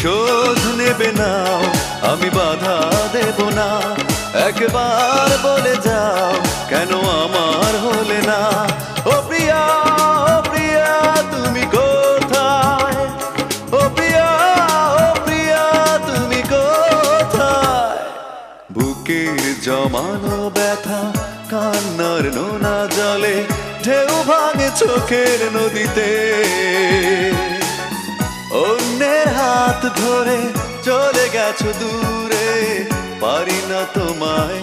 প্রতিশোধ নেবে না, আমি বাধা দেব না। একবার বলে যাও কেন আমার হলে না। ও প্রিয়া, ও প্রিয়া তুমি কোথায়? ও প্রিয়া, ও প্রিয়া তুমি কোথায়? বুকের জমানো ব্যথা কান্নার নোনা জলে ঢেউ ভাঙে চোখের নদীতে। অন্যের হাত ধরে চলে গেছো দূরে, পারি না তোমায়